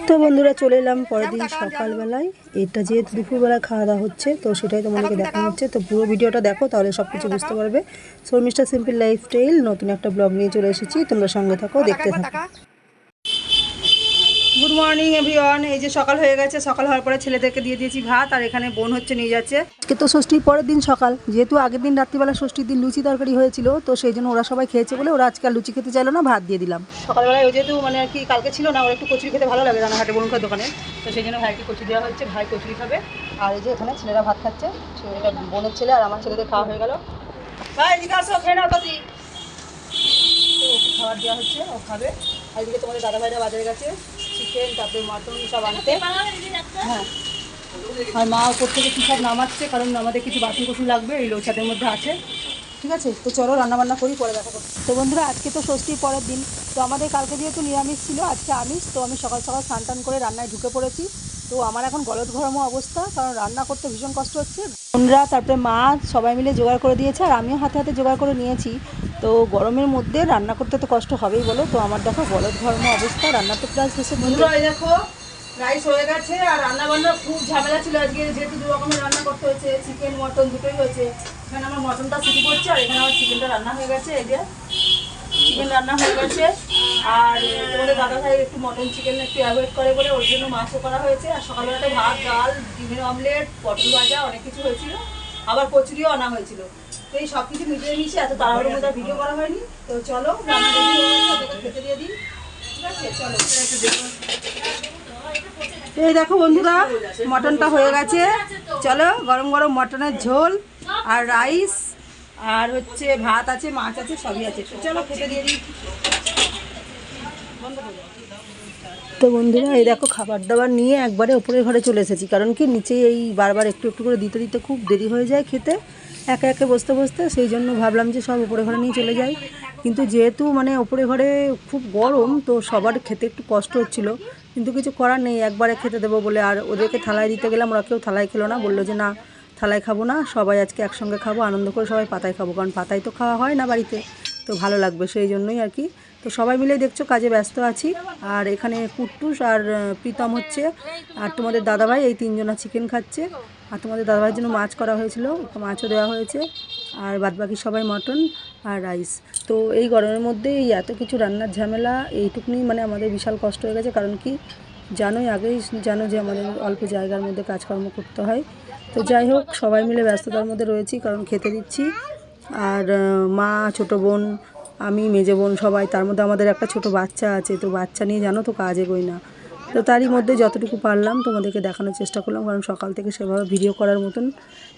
তো বন্ধুরা চলে এলাম পরের দিন সকালবেলায়। এটা যেহেতু দুপুরবেলা খাওয়া দাওয়া হচ্ছে তো সেটাই তোমাদেরকে দেখানো হচ্ছে। তো পুরো ভিডিওটা দেখো তাহলে সব কিছু বুঝতে পারবে। শর্মিষ্ঠা সিম্পল লাইফস্টাইল নতুন একটা ব্লগ নিয়ে চলে এসেছি, তোমরা সঙ্গে থাকো, দেখতে থাকো। Good morning everyone. এই যে সকাল হয়ে গেছে, সকাল হওয়ার পরে ছেলেদেরকে দিয়ে দিয়েছি ভাত, আর এখানে বোন হচ্ছে নিয়ে যাচ্ছে। আজকে তো ষষ্ঠীর পরের দিন সকাল, যেহেতু আগের দিন রাত্রিবেলা ষষ্ঠীর দিন লুচি তরকারি হয়েছিল তো সেই জন্য ওরা সবাই খেয়েছে বলে ওরা আজকে আর লুচি খেতে চাইলো না, ভাত দিয়ে দিলাম। সকালবেলায় ওই যেহেতু মানে আর কি কালকে ছিল না, ওরা একটু কচুরি খেতে ভালো লাগে রানাঘাটে বলুনকার দোকানে, তো সেই জন্য ভাইকে কচুরি দেওয়া হচ্ছে, ভাই কচুরি খাবে। আর এই যে এখানে ছেলেরা ভাত খাচ্ছে, এটা বোনের ছেলে আর আমার ছেলেদের খাওয়া হয়ে গেল। ভাই এদিকে আসো, খেয়ে নাও তাড়াতাড়ি। তো ওকে খাবার দেওয়া হচ্ছে, ও খাবে। আর এদিকে তোমাদের দাদা ভাইরা বাজারে গেছে চিকেন তারপরে মটন সব আনতে। হ্যাঁ, আর মা ওপর থেকে কী সব নামাচ্ছে, কারণ আমাদের কিছু বাসন কুসন লাগবে এই লোচাদের মধ্যে আছে। ঠিক আছে, তো চলো রান্নাবান্না করি, পরে দেখা করছি। তো বন্ধুরা আজকে তো ষষ্ঠীর পরের দিন, তো আমাদের কালকে যেহেতু নিরামিষ ছিল আজকে আমিষ, তো আমি সকাল সকাল স্নান টান করে রান্নায় ঢুকে পড়েছি। তো আমার এখন গলদ ঘরমো অবস্থা, কারণ রান্না করতে ভীষণ কষ্ট হচ্ছে। বোনরা তারপরে মা সবাই মিলে জোগাড় করে দিয়েছে আর আমিও হাতে হাতে জোগাড় করে নিয়েছি। তো গরমের মধ্যে রান্না করতে তো কষ্ট হবেই বলো, তো আমার দেখো গলদ ঘরমো অবস্থা, রান্না তো প্রায় শেষে। বন্ধুরা এই দেখো রাইস হয়ে গেছে, আর রান্না বান্না খুব ঝামেলা ছিল আজকে, যেহেতু দু রকমের রান্না করতে হয়েছে, চিকেন মটন দুটোই হয়েছে। এখানে আমার মটনটা সিটি করছে আর এখানে আমার চিকেনটা রান্না হয়ে গেছে। এই যে চিকেন রান্না হয়ে গেছে, আর তোমাদের দাদা ভাই একটু মটন চিকেন একটু অ্যাভয়েড করে বলে ওর জন্য মাছও করা হয়েছে। আর সকালবেলাতে ভাত ডাল ডিমের অমলেট পটল ভাজা অনেক কিছু হয়েছিল, আবার কচুরিও আনা হয়েছিল। তো এই সব কিছু মিটিয়ে নিয়েছি, এত তাড়াহুড়োর মধ্যে ভিডিও করা হয়নি। তো চলো রান্না রেডি হয়ে গেছে, ওদেরকে খেতে দিয়ে দিই। ঠিক আছে চলো। এই দেখো বন্ধুরা মটনটা হয়ে গেছে, চলো গরম গরম মটনের ঝোল আর রাইস আর হচ্ছে ভাত আছে, মাছ আছে, সবই আছে, চলো খেতে দিয়ে দিই। তো বন্ধুরা এই দেখো খাবার দাবার নিয়ে একবারে ওপরের ঘরে চলে এসেছি, কারণ কি নিচে এই বারবার একটু একটু করে দিতে দিতে খুব দেরি হয়ে যায় খেতে, একে একে বসতে বসতে, সেই জন্য ভাবলাম যে সব ওপরে ঘরে নিয়ে চলে যাই। কিন্তু যেহেতু মানে ওপরে ঘরে খুব গরম তো সবার খেতে একটু কষ্ট হচ্ছিল, কিন্তু কিছু করার নেই, একবারে খেতে দেবো বলে। আর ওদেরকে থালায় দিতে গেলাম, ওরা কেউ থালায় খেলো না, বললো যে না থালায় খাবো না, সবাই আজকে একসঙ্গে খাবো, আনন্দ করে সবাই পাতায় খাবো, কারণ পাতায় তো খাওয়া হয় না বাড়িতে, তো ভালো লাগবে সেই জন্যই আর কি। তো সবাই মিলে দেখছো কাজে ব্যস্ত আছি। আর এখানে কুট্টুস আর প্রীতম হচ্ছে আর তোমাদের দাদাভাই এই তিনজনা চিকেন খাচ্ছে, আর তোমাদের দাদাভাইয়ের জন্য মাছ করা হয়েছিল, মাছও দেওয়া হয়েছে, আর বাদবাকি সবাই মটন আর রাইস। তো এই গরমের মধ্যে এই এত কিছু রান্নার ঝামেলা, এইটুকুনি মানে আমাদের বিশাল কষ্ট হয়ে গেছে, কারণ কি জানোই, আগেই জানো যে আমাদের অল্প জায়গার মধ্যে কাজকর্ম করতে হয়। তো যাই হোক সবাই মিলে ব্যস্ততার মধ্যে রয়েছি, কারণ খেতে দিচ্ছি। আর মা, ছোটো বোন, আমি, মেজো বোন সবাই, তার মধ্যে আমাদের একটা ছোট বাচ্চা আছে, তো বাচ্চা নিয়ে জানো তো কাজ এগোই না। তো তারই মধ্যে যতটুকু পারলাম তোমাদেরকে দেখানোর চেষ্টা করলাম, কারণ সকাল থেকে সেভাবে ভিডিও করার মতন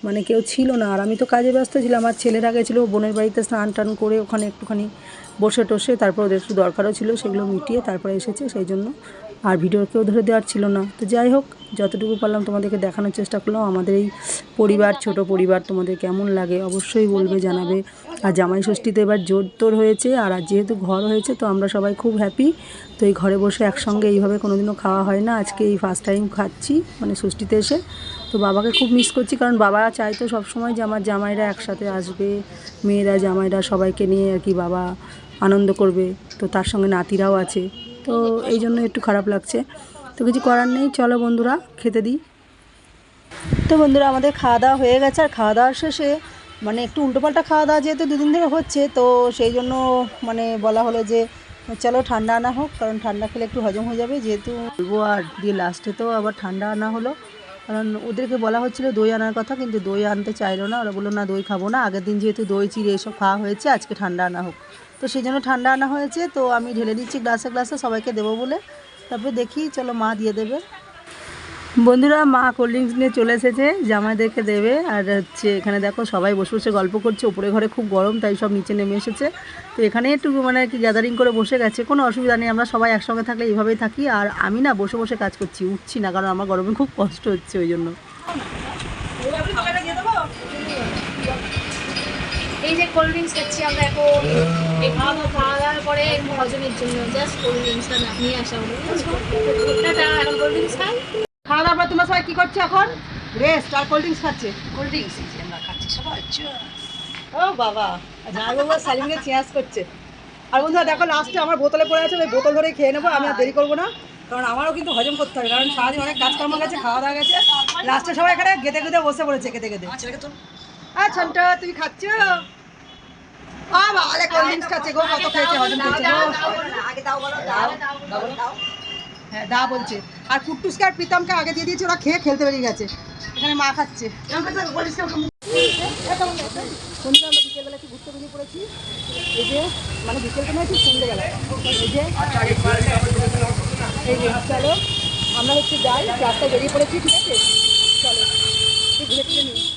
মানে কেউ ছিল না, আর আমি তো কাজে ব্যস্ত ছিলাম। আমার ছেলেরা গেছিলো বোনের বাড়িতে স্নান টান করে ওখানে একটুখানি বসে টসে, তারপর ওদের একটু দরকারও ছিল, সেগুলো মিটিয়ে তারপরে এসেছে, সেই জন্য আর ভিডিও কেউ ধরে দেওয়ার ছিল না। তো যাই হোক যতটুকু পারলাম তোমাদেরকে দেখানোর চেষ্টা করলাম। আমাদের এই পরিবার, ছোট পরিবার, তোমাদের কেমন লাগে অবশ্যই বলবে, জানাবে। আর জামাই ষষ্ঠীতে এবার জোর তোর হয়েছে, আর যেহেতু ঘর হয়েছে তো আমরা সবাই খুব হ্যাপি। তো এই ঘরে বসে একসঙ্গে এইভাবে কোনোদিনও খাওয়া হয় না, আজকে এই ফার্স্ট টাইম খাচ্ছি মানে ষষ্ঠীতে এসে। তো বাবাকে খুব মিস করছি, কারণ বাবা চাইতো সবসময় যে আমার জামাইরা একসাথে আসবে, মেয়েরা জামাইরা সবাইকে নিয়ে আর কি বাবা আনন্দ করবে, তো তার সঙ্গে নাতিরাও আছে, তো এই জন্য একটু খারাপ লাগছে। তো কিছু করার নেই, চলো বন্ধুরা খেতে দিই। তো বন্ধুরা আমাদের খাওয়া দাওয়া হয়ে গেছে, আর খাওয়া দাওয়ার শেষে মানে একটু উল্টোপাল্টা খাওয়া দাওয়া যেহেতু দুদিন ধরে হচ্ছে, তো সেই জন্য মানে বলা হলো যে চলো ঠান্ডা আনা হোক, কারণ ঠান্ডা খেলে একটু হজম হয়ে যাবে, যেহেতু বলবো। আর দিয়ে লাস্টে তো আবার ঠান্ডা আনা হলো, কারণ ওদেরকে বলা হচ্ছিলো দই আনার কথা, কিন্তু দই আনতে চাইলো না, ওরা বললো না দই খাবো না, আগের দিন যেহেতু দই চিড়ে এসব খাওয়া হয়েছে আজকে ঠান্ডা আনা হোক, তো সেই জন্য ঠান্ডা আনা হয়েছে। তো আমি ঢেলে দিচ্ছি গ্লাসে গ্লাসে সবাইকে দেবো বলে, তারপরে দেখি চলো মা দিয়ে দেবে। বন্ধুরা মা কোল্ড ড্রিঙ্কস নিয়ে চলে এসেছে, জামাইদেরকে দেবে। আর হচ্ছে এখানে দেখো সবাই বসে বসে গল্প করছে, উপরে ঘরে খুব গরম তাই সব নিচে নেমে এসেছে, তো এখানে একটু মানে আর কি গ্যাদারিং করে বসে গেছে, কোনো অসুবিধা নেই, আমরা সবাই একসঙ্গে থাকলে এইভাবেই থাকি। আর আমি না বসে বসে কাজ করছি, উঠছি না, কারণ আমার গরমে খুব কষ্ট হচ্ছে ওই জন্য। এই যে কোল্ড ড্রিঙ্কস খাচ্ছি আমরা এখন, খাওয়া দাওয়ার পরে হজমের জন্য জাস্ট কোল্ড ড্রিঙ্কসটা নিয়ে আসা হলো। এখন কোল্ড ড্রিঙ্কস খাই। খাওয়া দাওয়ার পর তোমরা সবাই কী করছো এখন? রেস্ট, আর কোল্ড ড্রিঙ্কস খাচ্ছে। কোল্ড ড্রিঙ্কস আমরা খাচ্ছি সবাই। ও বাবা, জামাই বাবা সালিমকে চেয়ার্স করছে। আর বন্ধুরা দেখো লাস্টে আমার বোতলে পড়ে আছে, ওই বোতল ধরে খেয়ে নেবো, আমি আর দেরি করবো না। কারণ আমারও কিন্তু হজম করতে হবে, কারণ সারাদিন অনেক কাজকর্ম গেছে, খাওয়া দাওয়া গেছে, লাস্টে সবাই এখানে গেঁদে গেঁদে বসে পড়েছে কেঁদে গেঁদে। ছন্টা তুমি খাচ্ছ? বাবা কোল্ড ড্রিঙ্কস খাচ্ছে গো, কত খেয়েছে, হজম করছে গো। হ্যাঁ দা বলছে, আর কুট্টুসকে আর প্রীতমকে আগে দিয়ে দিয়েছে, ওরা খেয়ে খেলতে বেরিয়ে গেছে, এখানে মা খাচ্ছে। সন্ধ্যা আমরা বিকেলবেলা একটু ঘুরতে বেরিয়ে পড়েছি, এই যে মানে বিকেলটা নয় ঠিক সন্ধ্যেবেলা, এই যে চলো আমরা হচ্ছে যাই, রাস্তায় বেরিয়ে পড়েছি, ঠিক আছে চলো ঘুরে ফিরে নিই।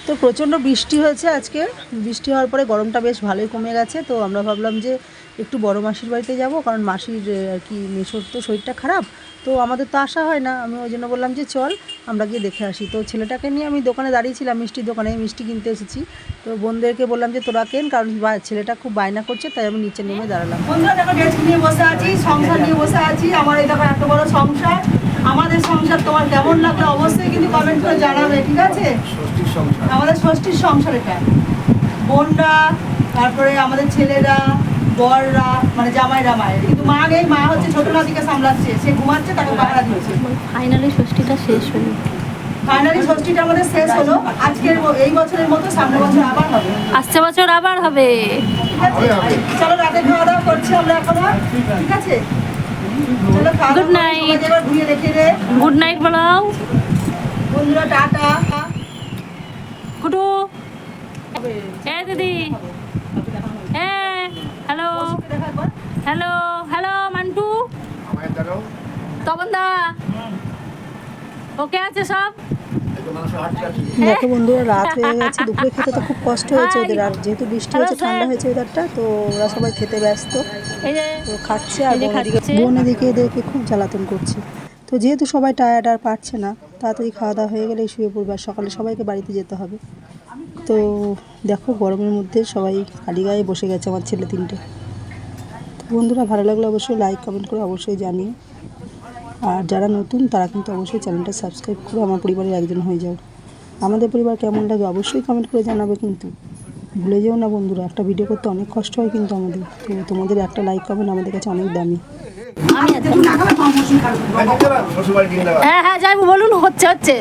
তো প্রচণ্ড বৃষ্টি হয়েছে আজকে, বৃষ্টি হওয়ার পরে গরমটা বেশ ভালোই কমে গেছে। তো আমরা ভাবলাম যে একটু বড় মাসির বাড়িতে যাব, কারণ মাসির আর কি মেসোর তো শরীরটা খারাপ, তো আমাদের তো আসা হয় না। আমি ওই জন্য বললাম যে চল আমরা গিয়ে দেখে আসি। তো ছেলেটাকে নিয়ে আমি দোকানে দাঁড়িয়েছিলাম, মিষ্টির দোকানে, মিষ্টি কিনতে এসেছি। তো বোনদেরকে বললাম যে তোরা কেন, কারণ ছেলেটা খুব বায়না করছে, তাই আমি নিচে নেমে দাঁড়ালাম। বন্ধুরা দেখো ডেস্ক নিয়ে বসে আছি, সংসার নিয়ে বসে আছি, আমার এই দেখো এত বড় সংসার। আমাদের সংসার তোমার কেমন লাগলো অবশ্যই কিন্তু কমেন্ট করে জানাবে, ঠিক আছে? আমাদের ষষ্ঠীর সংসার এটা, বোনরা, তারপরে আমাদের ছেলেরা, বররা, মানে জামাইরা, মায়ের কিন্তু মা নেই, মা হচ্ছে ছোট নাতিকে সামলাচ্ছে, সে ঘুমাচ্ছে, তাকে পাহারা দিয়েছে। ফাইনালি ষষ্ঠীটা শেষ হলো, ফাইনালি ষষ্ঠীটা আমাদের শেষ হলো আজকের, এই বছরের মতো সামনের বছর আবার হবে, আসছে বছর আবার হবে। ঠিক আছে? চলো রাতে খাওয়া দাওয়া করছি আমরা এখনো, ঠিক আছে? চলো খাওয়া Good দাওয়া night. এবার ঘুরিয়ে দেখে রে গুড নাইট বলাও বন্ধুরা, টাটা। গুডু, এ দিদি, এ hello hello hello Mantu, Tapan দা, ওকে আছে সব? দেখো বন্ধুরা রাত হয়ে গেছে, দুপুরে খেতে তো খুব কষ্ট হয়েছে ওদের, আর যেহেতু বৃষ্টি হয়েছে ঠান্ডা হয়েছে ওদেরটা, তো ওরা সবাই খেতে ব্যস্ত, এই যে তো খাচ্ছে। আর খাচ্ছে। বোন এদিকে এদেরকে খুব জ্বালাতন করছে। তো যেহেতু সবাই টায়ার্ড আর পারছে না, তাড়াতাড়ি খাওয়া দাওয়া হয়ে গেলে শুয়ে পড়বে, আর সকালে সবাইকে বাড়িতে যেতে হবে। তো দেখো গরমের মধ্যে সবাই খালি গায়ে বসে গেছে, আমার ছেলে তিনটে। তো বন্ধুরা ভালো লাগলে অবশ্যই লাইক কমেন্ট করে অবশ্যই জানিও, আর যারা নতুন তারা কিন্তু অবশ্যই চ্যানেলটা সাবস্ক্রাইব করে আমার পরিবারের একজন হয়ে যাও। আমাদের পরিবার কেমন লাগে অবশ্যই কমেন্ট করে জানাবে, কিন্তু ভুলে যেও না বন্ধুরা, একটা ভিডিও করতে অনেক কষ্ট হয় কিন্তু আমাদের, তো তোমাদের একটা লাইক কমেন্ট আমাদের কাছে অনেক দামি। হ্যাঁ হ্যাঁ যাই বলুন, হচ্ছে হচ্ছে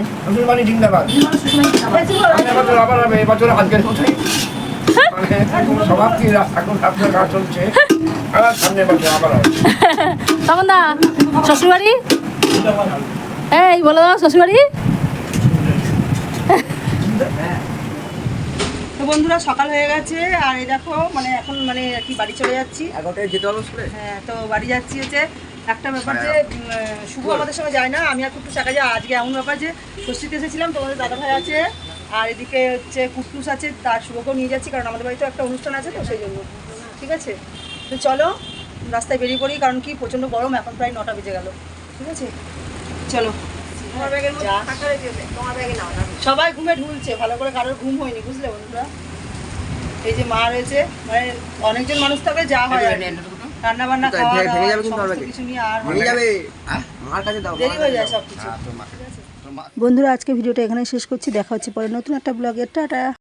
তখন দা শ্বশুরবাড়ি, এই বলে দাও শ্বশুরবাড়ি। তো বন্ধুরা সকাল হয়ে গেছে, আর এই দেখো মানে এখন মানে আর কি বাড়ি চলে যাচ্ছি, 11টায় যেতে হবে স্কুলে। হ্যাঁ তো বাড়ি যাচ্ছি, হচ্ছে একটা ব্যাপার যে শুভ আমাদের সঙ্গে যায় না, আমি আর কুট্টুস একা যাই। আজকে এমন ব্যাপার যে ষষ্ঠীতে এসেছিলাম, তোমাদের দাদাভাই আছে, আর এদিকে হচ্ছে কুট্টুস আছে, তার শুভকেও নিয়ে যাচ্ছি, কারণ আমাদের বাড়িতে একটা অনুষ্ঠান আছে, তো সেই জন্য। ঠিক আছে, তো চলো রাস্তায় বেরিয়ে পড়ি, কারণ কি প্রচণ্ড গরম, এখন প্রায় 9টা বেজে গেল। ঠিক আছে চলো, সবাই ঘুমে ঢুলছে, ভালো করে কারোর ঘুম হয়নি, বুঝলে বন্ধুরা? এই যে মা রয়েছে, মানে অনেকজন মানুষ থাকলে যা হয় রান্না বান্না খাওয়া দাওয়া কিছু নিয়ে আর দেরি হয়ে যায় সব কিছু। বন্ধুরা আজকে ভিডিওটা এখানে শেষ করছি, দেখা হচ্ছে পরে নতুন একটা ব্লগে, টাটা।